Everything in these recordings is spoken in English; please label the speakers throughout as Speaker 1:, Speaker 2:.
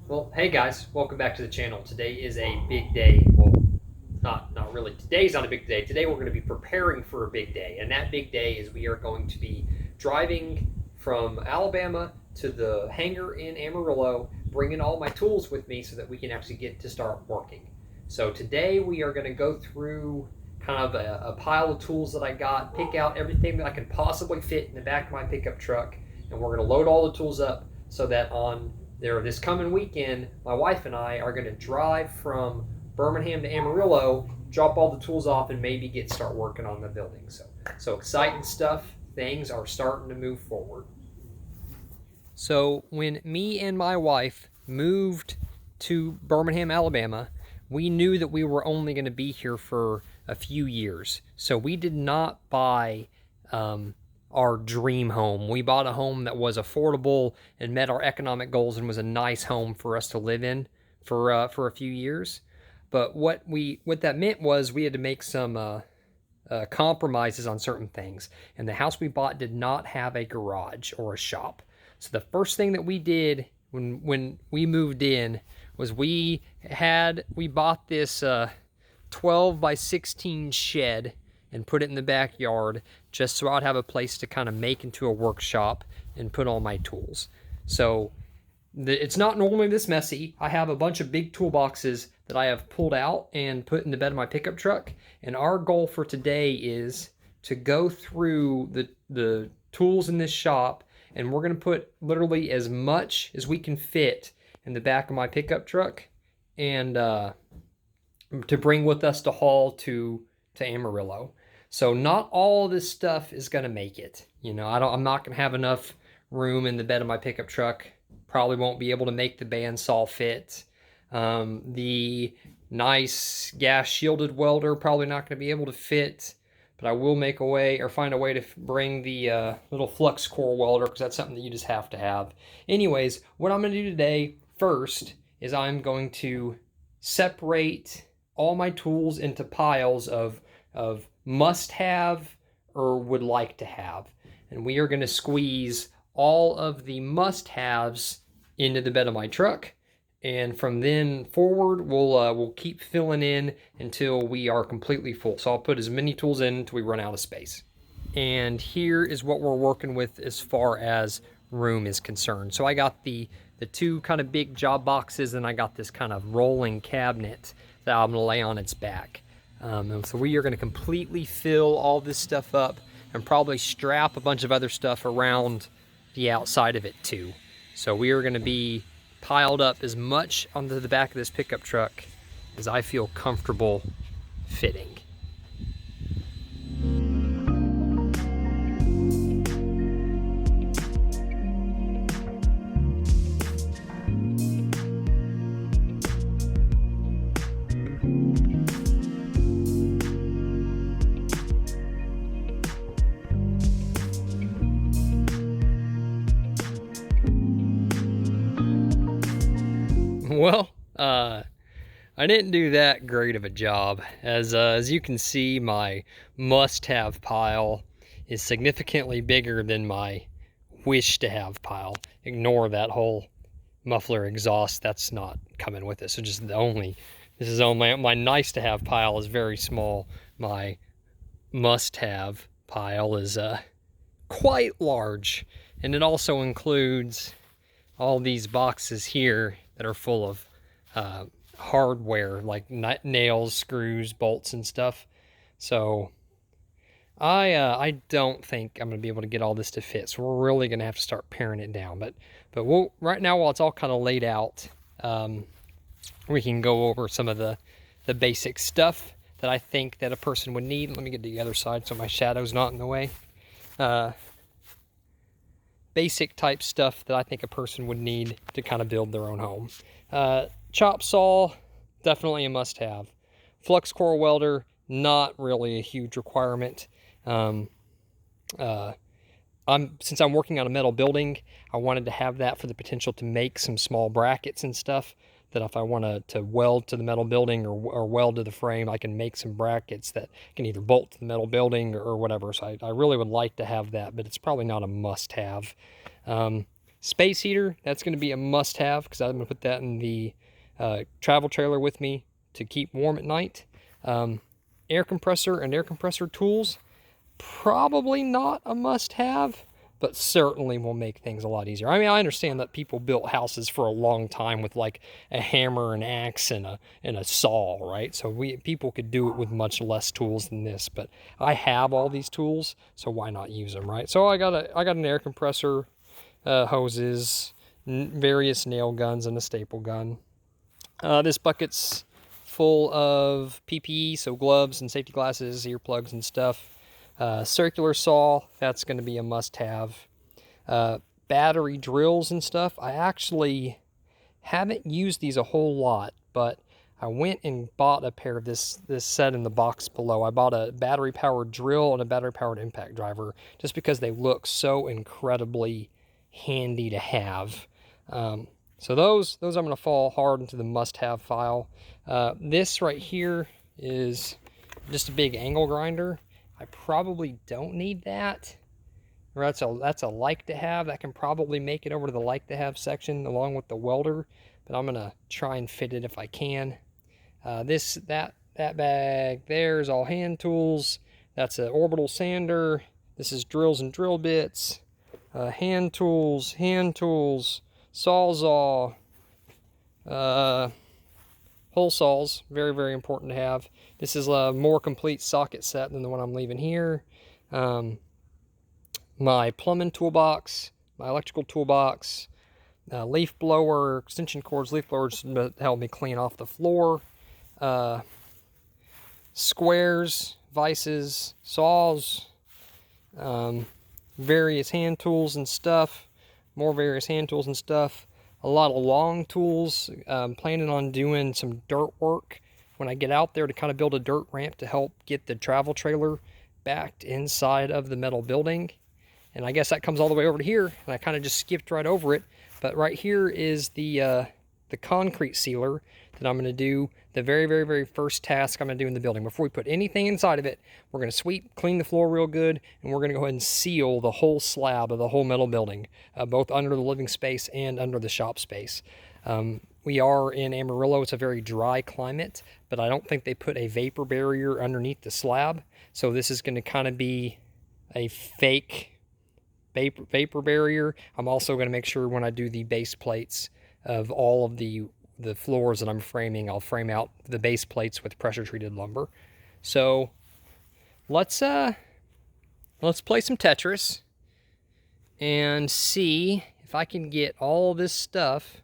Speaker 1: Well, hey guys, welcome back to the channel. Today is a big day. Well, not really. Today's not a big day. Today we're going to be preparing for a big day, and that big day is we are going to be driving from Alabama to the hangar in Amarillo, bringing all my tools with me so that we can actually get to start working. So today we are going to go through kind of a pile of tools that I got, pick out everything that I can possibly fit in the back of my pickup truck, and we're going to load all the tools up so that on this coming weekend, my wife and I are going to drive from Birmingham to Amarillo, drop all the tools off, and maybe start working on the building. So exciting stuff. Things are starting to move forward. So when me and my wife moved to Birmingham, Alabama, we knew that we were only going to be here for a few years. So we did not buy our dream home. We bought a home that was affordable and met our economic goals and was a nice home for us to live in for a few years. But what that meant was we had to make some compromises on certain things. And the house we bought did not have a garage or a shop. So the first thing that we did when we moved in was we bought this 12 by 16 shed and put it in the backyard just so I'd have a place to kind of make into a workshop and put all my tools. So it's not normally this messy. I have a bunch of big toolboxes that I have pulled out and put in the bed of my pickup truck. And our goal for today is to go through the tools in this shop, and we're going to put literally as much as we can fit in the back of my pickup truck and to bring with us to haul to Amarillo. So not all of this stuff is going to make it. You know, I'm not going to have enough room in the bed of my pickup truck. Probably won't be able to make the bandsaw fit. The nice gas shielded welder probably not going to be able to fit. But I will make a way or find a way to bring the little flux core welder, because that's something that you just have to have. Anyways, what I'm going to do today first is I'm going to separate all my tools into piles of must have or would like to have. And we are going to squeeze all of the must haves into the bed of my truck. And from then forward, we'll keep filling in until we are completely full. So I'll put as many tools in until we run out of space. And here is what we're working with as far as room is concerned. So I got the two kind of big job boxes, and I got this kind of rolling cabinet that I'm going to lay on its back. And so we are going to completely fill all this stuff up and probably strap a bunch of other stuff around the outside of it too. So we are going to be piled up as much onto the back of this pickup truck as I feel comfortable fitting. Well, I didn't do that great of a job. As you can see, my must-have pile is significantly bigger than my wish-to-have pile. Ignore that whole muffler exhaust. That's not coming with it. So this is only, my nice-to-have pile is very small. My must-have pile is quite large. And it also includes all these boxes here that are full of hardware, like nails, screws, bolts, and stuff. So I don't think I'm going to be able to get all this to fit. So we're really going to have to start paring it down. But we'll, right now, while it's all kind of laid out, we can go over some of the basic stuff that I think that a person would need. Let me get to the other side so my shadow's not in the way. Basic type stuff that I think a person would need to kind of build their own home. Chop saw, definitely a must-have. Flux core welder, not really a huge requirement. Since I'm working on a metal building, I wanted to have that for the potential to make some small brackets and stuff, that if I want to weld to the metal building or weld to the frame, I can make some brackets that can either bolt to the metal building or whatever. So I really would like to have that, but it's probably not a must-have. Space heater, that's going to be a must-have because I'm going to put that in the travel trailer with me to keep warm at night. Air compressor and air compressor tools, probably not a must-have, but certainly will make things a lot easier. I mean, I understand that people built houses for a long time with like a hammer, an axe, and a saw, right? So people could do it with much less tools than this, but I have all these tools, so why not use them, right? So I got an air compressor, hoses, various nail guns, and a staple gun. This bucket's full of PPE, so gloves and safety glasses, earplugs and stuff. Circular saw, that's going to be a must-have. Battery drills and stuff, I actually haven't used these a whole lot, but I went and bought a pair of this set in the box below. I bought a battery-powered drill and a battery-powered impact driver just because they look so incredibly handy to have. So those I'm going to fall hard into the must-have file. This right here is just a big angle grinder. I probably don't need that. Or that's a like to have. That can probably make it over to the like to have section along with the welder, but I'm gonna try and fit it if I can. That bag there's all hand tools. That's an orbital sander. This is drills and drill bits. Hand tools, sawzall, hole saws, very, very important to have. This is a more complete socket set than the one I'm leaving here. My plumbing toolbox, my electrical toolbox, leaf blower, extension cords, leaf blowers to help me clean off the floor, squares, vices, saws, various hand tools and stuff, more various hand tools and stuff. A lot of long tools. Planning on doing some dirt work when I get out there to kind of build a dirt ramp to help get the travel trailer backed inside of the metal building. And I guess that comes all the way over to here, and I kind of just skipped right over it. But right here is the concrete sealer that I'm going to do. The very, very, very first task I'm going to do in the building. Before we put anything inside of it, we're going to sweep, clean the floor real good, and we're going to go ahead and seal the whole slab of the whole metal building, both under the living space and under the shop space. We are in Amarillo. It's a very dry climate, but I don't think they put a vapor barrier underneath the slab. So this is going to kind of be a fake vapor barrier. I'm also going to make sure when I do the base plates of all of the floors that I'm framing, I'll frame out the base plates with pressure treated lumber. So let's play some Tetris and see if I can get all this stuff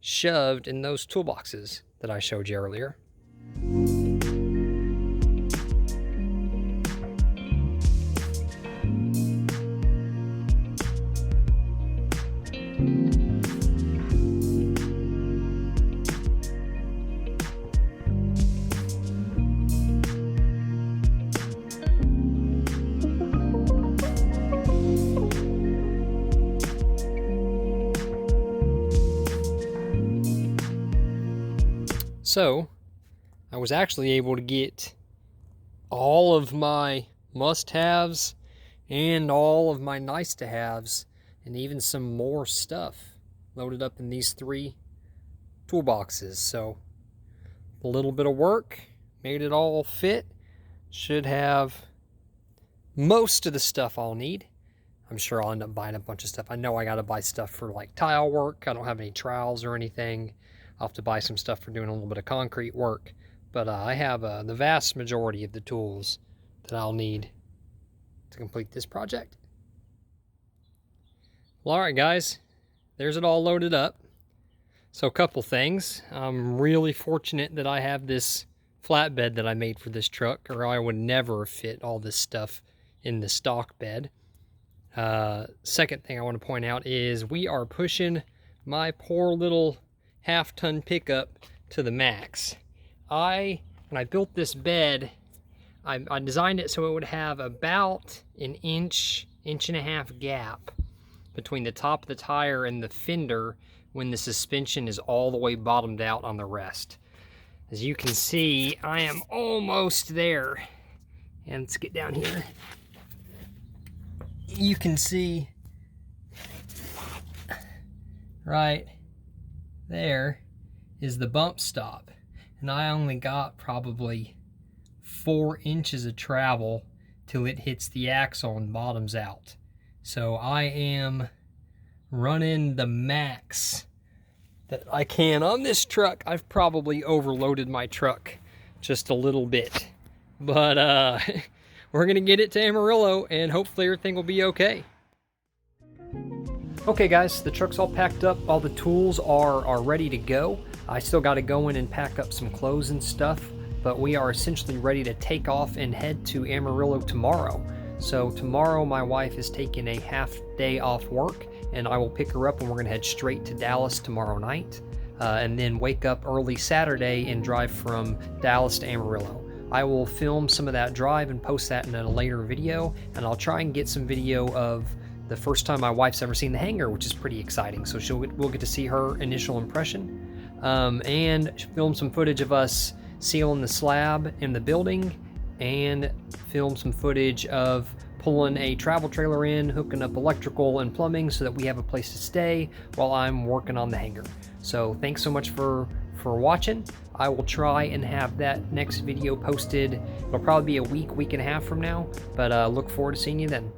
Speaker 1: shoved in those toolboxes that I showed you earlier. So, I was actually able to get all of my must-haves and all of my nice-to-haves and even some more stuff loaded up in these 3 toolboxes. So, a little bit of work, made it all fit. Should have most of the stuff I'll need. I'm sure I'll end up buying a bunch of stuff. I know I got to buy stuff for like tile work. I don't have any trowels or anything. I'll have to buy some stuff for doing a little bit of concrete work. But I have the vast majority of the tools that I'll need to complete this project. Well, all right, guys. There's it all loaded up. So a couple things. I'm really fortunate that I have this flatbed that I made for this truck, or I would never fit all this stuff in the stock bed. Second thing I want to point out is we are pushing my poor little half-ton pickup to the max. When I built this bed, I designed it so it would have about an inch and a half gap between the top of the tire and the fender when the suspension is all the way bottomed out on the rest. As you can see, I am almost there. And let's get down here. You can see right there is the bump stop. And I only got probably 4 inches of travel till it hits the axle and bottoms out. So I am running the max that I can on this truck. I've probably overloaded my truck just a little bit, but we're gonna get it to Amarillo and hopefully everything will be okay. Okay guys, the truck's all packed up, all the tools are ready to go. I still got to go in and pack up some clothes and stuff, but we are essentially ready to take off and head to Amarillo tomorrow. So tomorrow my wife is taking a half day off work, and I will pick her up and we're gonna head straight to Dallas tomorrow night, and then wake up early Saturday and drive from Dallas to Amarillo. I will film some of that drive and post that in a later video, and I'll try and get some video of the first time my wife's ever seen the Hangar, which is pretty exciting. So we'll get to see her initial impression, and film some footage of us sealing the slab in the building, and film some footage of pulling a travel trailer in, hooking up electrical and plumbing so that we have a place to stay while I'm working on the Hangar. So thanks so much for watching. I will try and have that next video posted. It'll probably be a week and a half from now, but look forward to seeing you then.